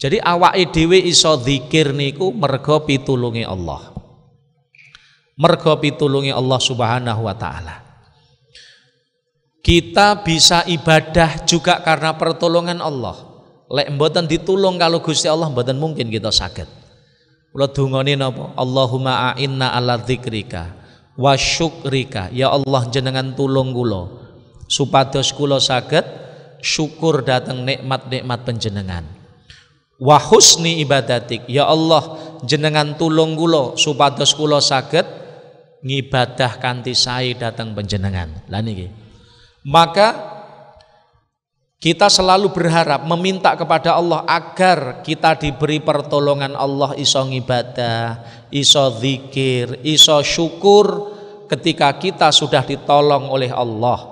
Jadi awake dhewe iso zikir niku merga pitulunge Allah. Merga pitulunge Allah Subhanahu wa taala. Kita bisa ibadah juga karena pertolongan Allah. Lek mboten ditulung kalau Gusti Allah mboten mungkin kita saged. Kula dungane napa? Allahumma a'inna ala dzikrika wa syukrika. Ya Allah jenengan tulung kula supados kula saged syukur datang nikmat-nikmat panjenengan. Wa husni ibadatik, ya Allah jenengan tulung kula supados kula saged ngibadah kanthi sae datang panjenengan. Lah niki. Maka kita selalu berharap meminta kepada Allah agar kita diberi pertolongan Allah, iso ngibadah, iso zikir, iso syukur ketika kita sudah ditolong oleh Allah.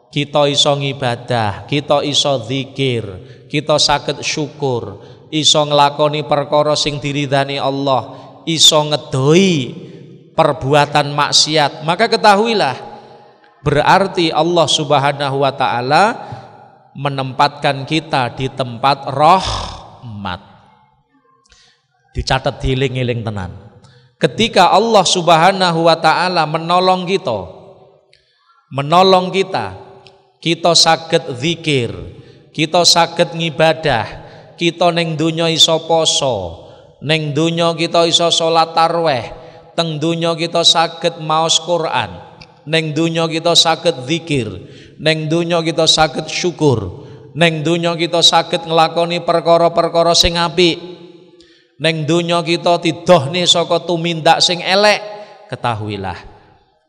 Kita iso ngibadah, kita iso zikir, kita saged syukur, iso nglakoni perkara sing diridani Allah, iso ngedoi perbuatan maksiat. Maka ketahuilah berarti Allah Subhanahu wa taala menempatkan kita di tempat rahmat. Dicatat dieling-eling tenan. Ketika Allah Subhanahu wa taala menolong kita saged zikir, kita saged ngibadah, kita ning donya iso poso, ning donya kita iso salat tarawih, teng donya kita saged maos Quran, ning donya kita saged zikir, ning donya kita saged syukur, ning donya kita saged nglakoni perkara-perkara sing apik, ning donya kita didohne saka tumindak sing elek. Ketahuilah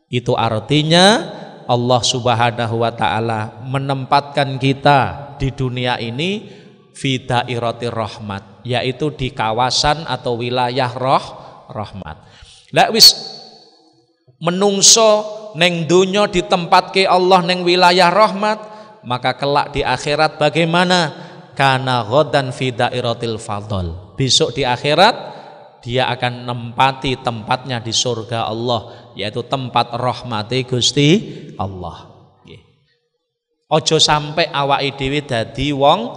itu artinya Allah Subhanahu wa taala menempatkan kita di dunia ini fi dairatir rahmat, yaitu di kawasan atau wilayah rahmat. Lek wis menungso neng dunya ditempatke Allah neng wilayah rahmat, maka kelak di akhirat bagaimana? Kana ghadan fi dairatil fadl. Besok di akhirat dia akan nempati tempatnya di surga Allah, yaitu tempat rahmati Gusti Allah. Ojo sampai awake dhewe dadi wong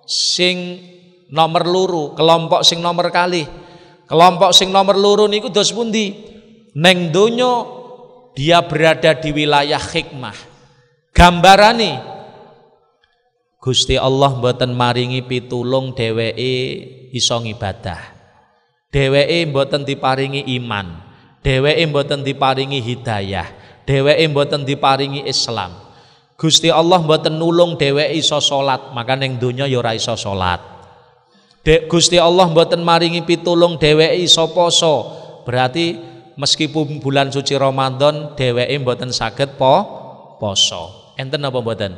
sing nomor loro, kelompok sing nomor kalih. Kelompok sing nomor loro niku dos pundi? Neng donya dia berada di wilayah hikmah. Gambarane Gusti Allah mboten maringi pitulung dheweke iso ngibadah. Dheweke mboten diparingi iman, dheweke mboten diparingi hidayah, dheweke mboten diparingi Islam. Gusti Allah mboten nulung dheweke iso salat, maka ning donya ya ora iso salat. Gusti Allah mboten maringi pitulung dheweke iso poso, berarti meskipun bulan suci Ramadan dheweke mboten saged poso. Enten apa mboten?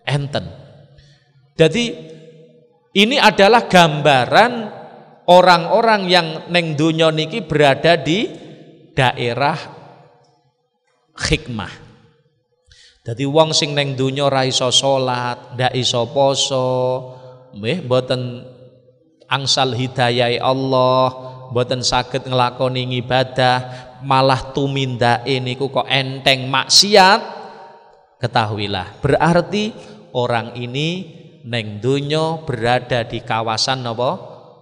Enten. Jadi ini adalah gambaran orang-orang yang neng dunya niki berada di daerah hikmah. Jadi wong sing neng dunya ora iso salat, ndak iso poso, mboten angsal hidayah Allah, mboten saged nglakoni ibadah, malah tumindake niku kok enteng maksiat. Ketahuilah, berarti orang ini neng dunya berada di kawasan apa?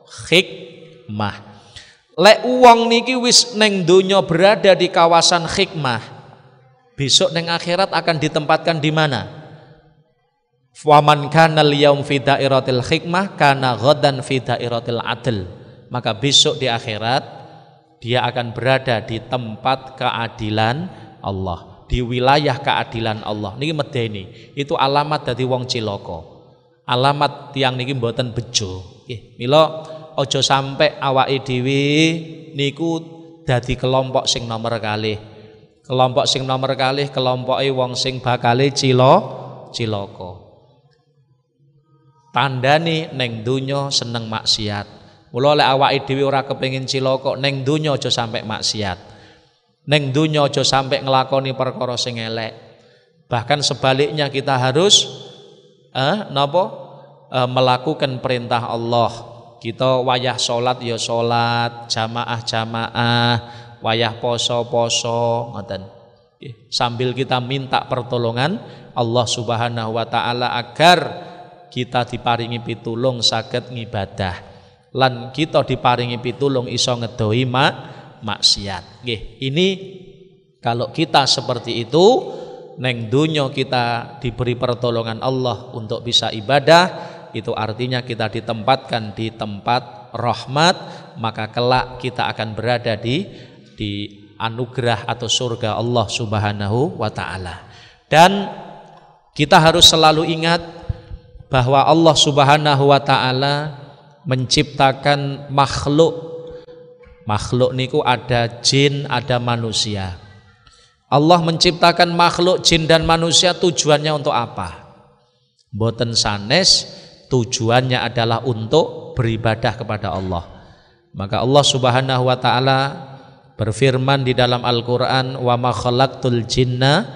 Hikmah. Lek wong niki wis neng donya berada di kawasan hikmah, besok neng akhirat akan ditempatkan di mana? Waman kana al-yaum fi dairatil hikmah kana ghadan fi dairatil adl. Maka besok di akhirat dia akan berada di tempat keadilan Allah, di wilayah keadilan Allah. Niki medeni, itu alamat dadi wong cilaka. Alamat tiang niki mboten bejo. Nggih, mila aja sampai awake dhewe niku dadi kelompok sing nomor kalih. Kelompok sing nomor kalih kelompoke wong sing bakale cilaka. Tandane neng donya seneng maksiat. Mula lek awake dhewe ora kepengin cilaka, neng donya aja sampai maksiat. Neng donya aja sampai nglakoni perkara sing elek. Bahkan sebaliknya kita harus melakukan perintah Allah. Kita wayah sholat ya sholat, jamaah, wayah poso ngoten. Sambil kita minta pertolongan Allah Subhanahu wa taala agar kita diparingi pitulung saged ngibadah. Lan kita diparingi pitulung iso ngedohi maksiat. Nggih, ini kalau kita seperti itu, neng dunya kita diberi pertolongan Allah untuk bisa ibadah, itu artinya kita ditempatkan di tempat rahmat, maka kelak kita akan berada di anugerah atau surga Allah Subhanahu wa taala. Dan kita harus selalu ingat bahwa Allah Subhanahu wa taala menciptakan makhluk. Makhluk niku ada jin, ada manusia. Allah menciptakan makhluk jin dan manusia tujuannya untuk apa? Mboten sanes, tujuannya adalah untuk beribadah kepada Allah. Maka Allah Subhanahu wa taala berfirman di dalam Al-Qur'an, "Wa ma khalaqtul jinna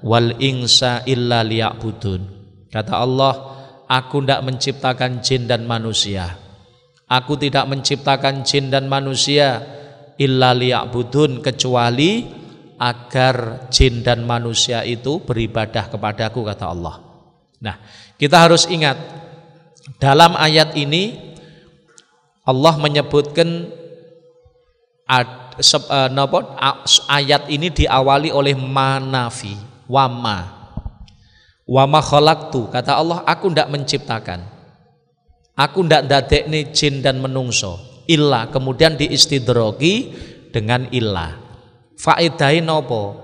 wal insa illa liya'budun." Kata Allah, aku tidak menciptakan jin dan manusia. Aku tidak menciptakan jin dan manusia illa liya'budun, kecuali agar jin dan manusia itu beribadah kepadaku, kata Allah. Nah, kita harus ingat dalam ayat ini Allah menyebutkan ayat ini diawali oleh manafi, wama khalaqtu, kata Allah, aku tidak menciptakan, aku tidak ndadekne jin dan menungso, illa, kemudian diistidrogi dengan illa. Faedai nopo?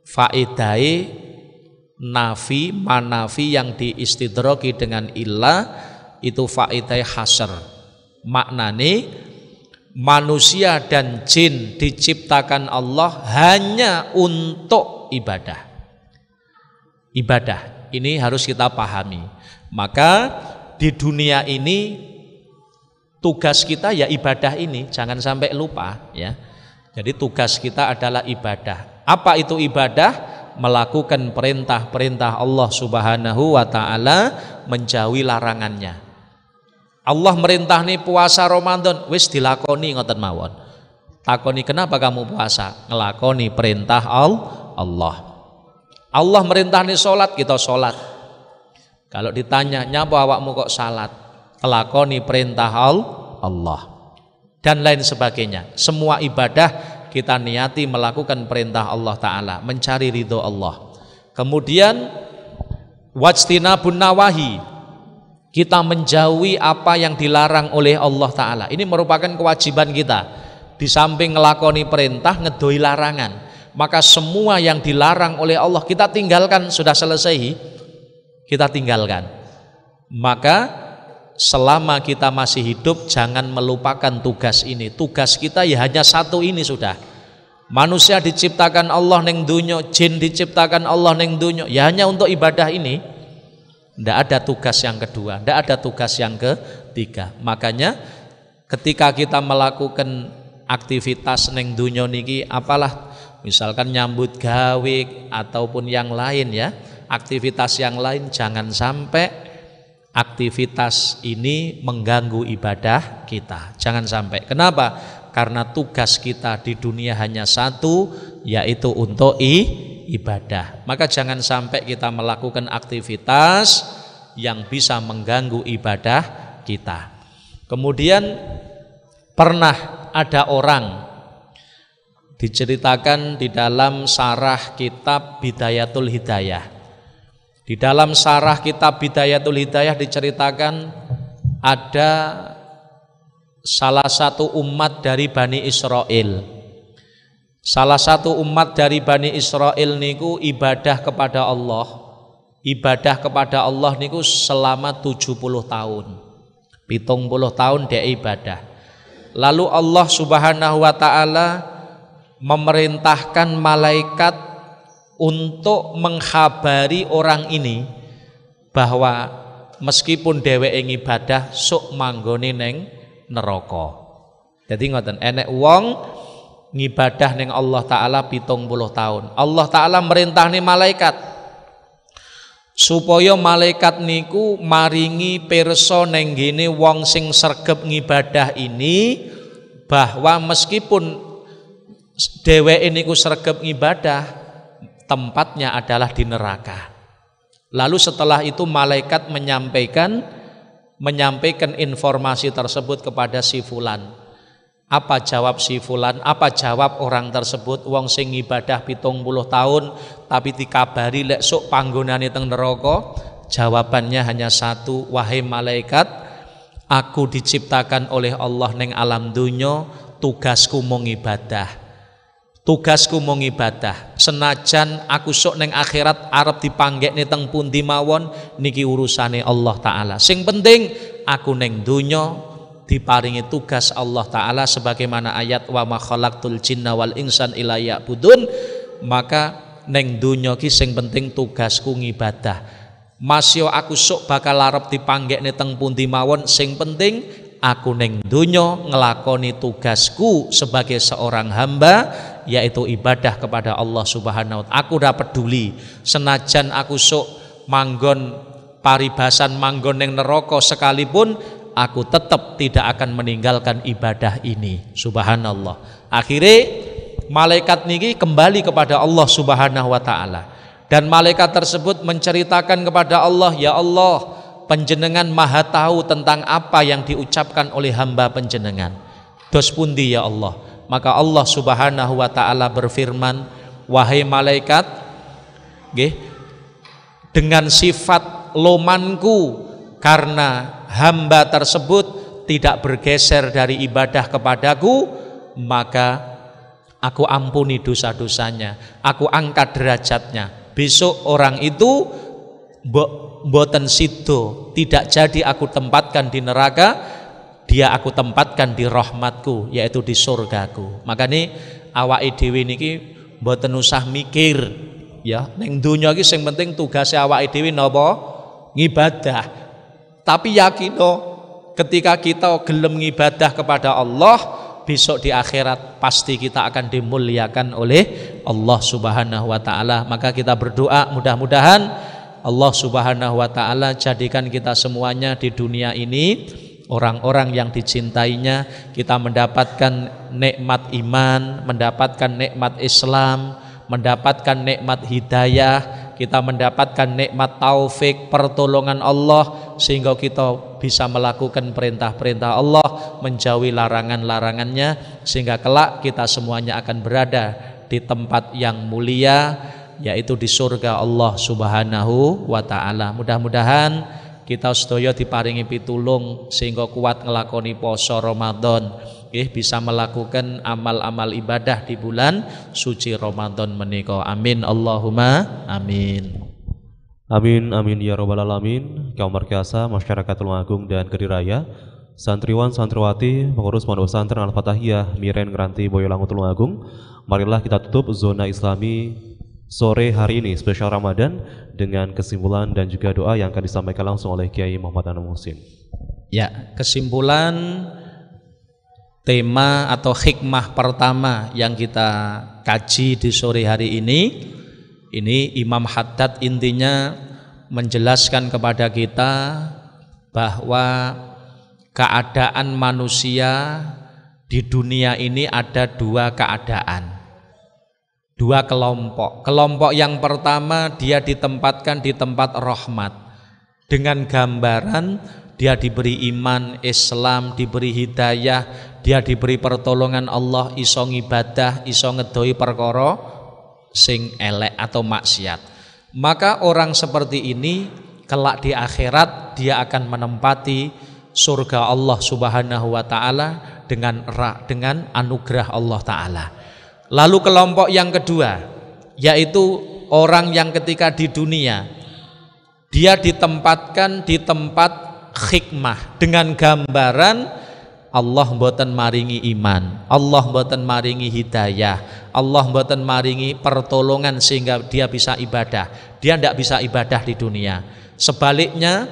Faedai nafi, manafi yang diistidrogi dengan illa itu faedai hasr. Maknane manusia dan jin diciptakan Allah hanya untuk ibadah. Ibadah ini harus kita pahami. Maka di dunia ini tugas kita ya ibadah ini, jangan sampai lupa ya. Jadi tugas kita adalah ibadah. Apa itu ibadah? Melakukan perintah-perintah Allah Subhanahu wa taala, menjauhi larangannya. Allah merintah nih puasa Ramadan, wis dilakoni ngoten mawon. Takoni, kenapa kamu puasa? Ngelakoni perintah Allah. Allah merintah nih salat, kita salat. Kalau ditanya, nyapa awakmu kok salat? Ngelakoni perintah Allah. Dan lain sebagainya. Semua ibadah kita niati melakukan perintah Allah Ta'ala, mencari ridho Allah. Kemudian wajtinabun nawahi, kita menjauhi apa yang dilarang oleh Allah Ta'ala. Ini merupakan kewajiban kita. Di samping ngelakoni perintah, ngedoi larangan. Maka semua yang dilarang oleh Allah kita tinggalkan, sudah selesai, kita tinggalkan. Maka selama kita masih hidup jangan melupakan tugas ini. Tugas kita ya hanya satu ini sudah. Manusia diciptakan Allah neng dunyo, jin diciptakan Allah neng dunyo, ya hanya untuk ibadah ini. Tidak ada tugas yang kedua, tidak ada tugas yang ketiga. Makanya ketika kita melakukan aktivitas neng dunyo niki, apalah misalkan nyambut gawe ataupun yang lain ya, aktivitas yang lain, jangan sampai aktivitas ini mengganggu ibadah kita. Jangan sampai. Kenapa? Karena tugas kita di dunia hanya satu, yaitu untuk ibadah. Maka jangan sampai kita melakukan aktivitas yang bisa mengganggu ibadah kita. Kemudian pernah ada orang diceritakan di dalam sarah kitab Bidayatul Hidayah. Di dalam sarah kitab Bidayatul Hidayah diceritakan ada salah satu umat dari Bani Israel. Salah satu umat dari Bani Israel niku ibadah kepada Allah. Ibadah kepada Allah niku selama 70 tahun. 70 tahun dia ibadah. Lalu Allah Subhanahu wa taala memerintahkan malaikat untuk menghabari orang ini bahwa meskipun dheweke ibadah sok manggone ning neraka. Jadi ngoten, enek wong ngibadah ning Allah taala 70 tahun. Allah taala merintahne malaikat supaya malaikat niku maringi pirsa ning ngene wong sing sregep ngibadah ini bahwa meskipun dheweke niku sregep ngibadah, tempatnya adalah di neraka. Lalu setelah itu malaikat menyampaikan informasi tersebut kepada si fulan. Apa jawab si fulan? Apa jawab orang tersebut? Wong sing ibadah 70 tahun tapi dikabari lek sok panggonane teng neraka. Jawabannya hanya satu, wahai malaikat, aku diciptakan oleh Allah ning alam dunya, tugasku mung ibadah. Tugasku mung ibadah. Senajan aku sok ning akhirat arep dipanggekne teng pundi mawon niki urusane Allah taala. Sing penting aku ning dunya diparingi tugas Allah taala sebagaimana ayat wa ma khalaqtul jinna wal insan illa ya'budun. Maka ning dunya ki sing penting tugasku ngibadah. Masya aku sok bakal arep dipanggekne teng pundi mawon, sing penting aku ning dunya ngelakoni tugasku sebagai seorang hamba, yaitu ibadah kepada Allah Subhanahu wa taala. Aku ora peduli senajan aku sok manggon paribasan manggon ning neraka sekalipun, aku tetap tidak akan meninggalkan ibadah ini. Subhanallah. Akhirnya malaikat niki kembali kepada Allah Subhanahu wa taala. Dan malaikat tersebut menceritakan kepada Allah, ya Allah, panjenengan maha tahu tentang apa yang diucapkan oleh hamba panjenengan. Dos pundi ya Allah? Maka Allah Subhanahu wa taala berfirman, wahai malaikat, nggih, dengan sifat lomanku karena hamba tersebut tidak bergeser dari ibadah kepadaku, maka aku ampuni dosa-dosanya, aku angkat derajatnya. Besok orang itu mboten sido, tidak jadi aku tempatkan di neraka, dia aku tempatkan di rahmatku, yaitu di surgaku. Makanya awake dhewe niki mboten usah mikir ya, ning donya iki sing penting tugase awake dhewe napa? Ngibadah. Tapi yakin ketika kita gelem ngibadah kepada Allah, besok di akhirat pasti kita akan dimuliakan oleh Allah Subhanahu wa taala. Maka kita berdoa mudah-mudahan Allah Subhanahu wa taala jadikan kita semuanya di dunia ini orang-orang yang dicintainya, kita mendapatkan nikmat iman, mendapatkan nikmat Islam, mendapatkan nikmat hidayah, kita mendapatkan nikmat taufik, pertolongan Allah, sehingga kita bisa melakukan perintah-perintah Allah, menjauhi larangan-larangannya, sehingga kelak kita semuanya akan berada di tempat yang mulia, yaitu di surga Allah Subhanahu wa taala. Mudah-mudahan kita sedaya diparingi pitulung sehingga kuat ngelakoni poso Ramadan, bisa melakukan amal-amal ibadah di bulan suci Ramadan menika. Amin Allahumma amin. Amin amin ya rabbal alamin. Kaum markasa masyarakat Tulungagung dan Kediraya, santriwan santriwati pengurus pondok pesantren Al-Fatahiyah Miren Ngranti Boyolangu Tulungagung, marilah kita tutup zona Islami sore hari ini spesial Ramadan dengan kesimpulan dan juga doa yang akan disampaikan langsung oleh Kiai Muhammad Anwar Muhsin. Ya, kesimpulan tema atau hikmah pertama yang kita kaji di sore hari ini Imam Haddad intinya menjelaskan kepada kita bahwa keadaan manusia di dunia ini ada dua keadaan, dua kelompok. Kelompok yang pertama dia ditempatkan di tempat rahmat dengan gambaran dia diberi iman, Islam, diberi hidayah, dia diberi pertolongan Allah, iso ngibadah, iso ngedoi perkara sing elek atau maksiat. Maka orang seperti ini kelak di akhirat dia akan menempati surga Allah Subhanahu wa taala dengan anugerah Allah taala. Lalu kelompok yang kedua, yaitu orang yang ketika di dunia dia ditempatkan di tempat hikmah dengan gambaran Allah mboten maringi iman, Allah mboten maringi hidayah, Allah mboten maringi pertolongan sehingga dia bisa ibadah. Dia tidak bisa ibadah di dunia. Sebaliknya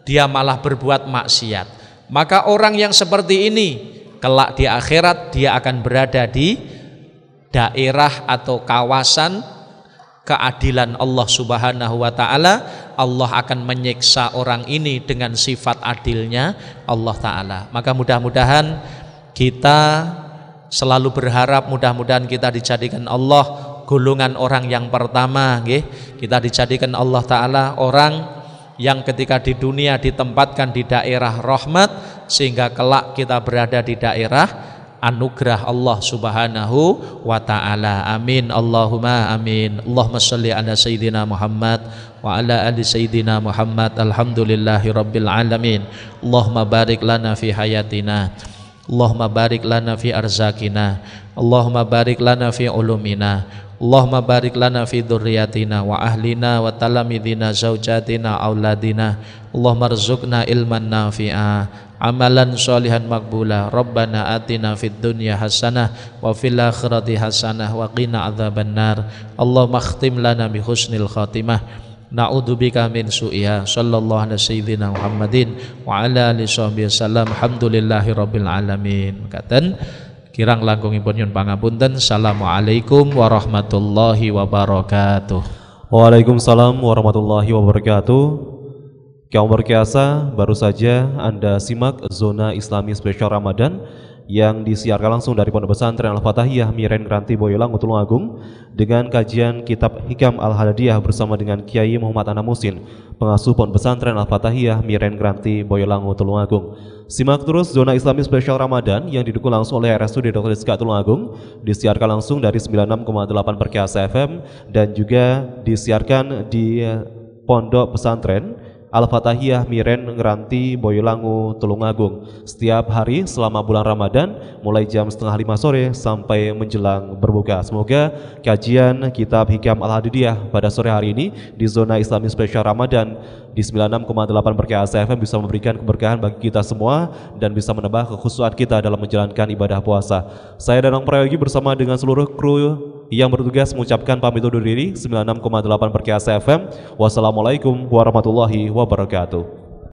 dia malah berbuat maksiat. Maka orang yang seperti ini kelak di akhirat dia akan berada di daerah atau kawasan keadilan Allah Subhanahu wa taala. Allah akan menyiksa orang ini dengan sifat adilnya Allah taala. Maka mudah-mudahan kita selalu berharap, mudah-mudahan kita dijadikan Allah golongan orang yang pertama, nggih. Kita dijadikan Allah taala orang yang ketika di dunia ditempatkan di daerah rahmat, sehingga kelak kita berada di daerah anugerah Allah Subhanahu wa taala. Amin Allahumma amin. Allahumma shalli ala sayyidina Muhammad wa ala ali sayyidina Muhammad. Alhamdulillahi rabbil alamin. Allahumma barik lana fi hayatina, Allahumma barik lana fi arzakina, Allahumma barik lana fi ulumina, Allahumma barik lana fi dzurriyyatina wa ahlina wa talamidina zaujatina auladina. Allahumma rzuqna ilman nafi'a, amalan sholihan makbula. Rabbana atina fid dunya hasanah wa fil akhirati hasanah wa qina adzabannar. Allahumma khtim lana bi husnil khatimah, na'udzubika min su'iha. Sallallahu alaihi sayyidina Muhammadin wa ala alihi wasallam. Alhamdulillahi rabbil alamin. Mekaten kirang langkungipun nyuwun pangapunten. Assalamualaikum warahmatullahi wabarakatuh. Waalaikumsalam warahmatullahi wabarakatuh. Kaum berkiasa, baru saja Anda simak Zona Islami Spesial Ramadan yang disiarkan langsung dari Pondok Pesantren Al-Fatahiyah Miren Granti Boyolali Tulungagung dengan kajian kitab Hikam Al-Hadadiyah bersama dengan Kiai Muhammad Anam Musin, pengasuh Pondok Pesantren Al-Fatahiyah Miren Granti Boyolali Tulungagung. Simak terus Zona Islami Spesial Ramadan yang didukung langsung oleh RSUD Dr. Rizka Tulungagung, disiarkan langsung dari 96,8 Perkiasa FM dan juga disiarkan di Pondok Pesantren Al-Fatahiyah Miren Ngranti Boyolangu Tulungagung setiap hari selama bulan Ramadan mulai jam 4:30 sore sampai menjelang berbuka. Semoga kajian kitab Hikam Al-Hadidiyah pada sore hari ini di Zona Islami Spesial Ramadan di 96,8 Perkiasa FM bisa memberikan keberkahan bagi kita semua dan bisa menambah kekhusyuan kita dalam menjalankan ibadah puasa. Saya Danang Prayogi bersama dengan seluruh kru yang bertugas mengucapkan pamit undur diri. 96,8 Perkiasa FM. Wassalamualaikum warahmatullahi wabarakatuh.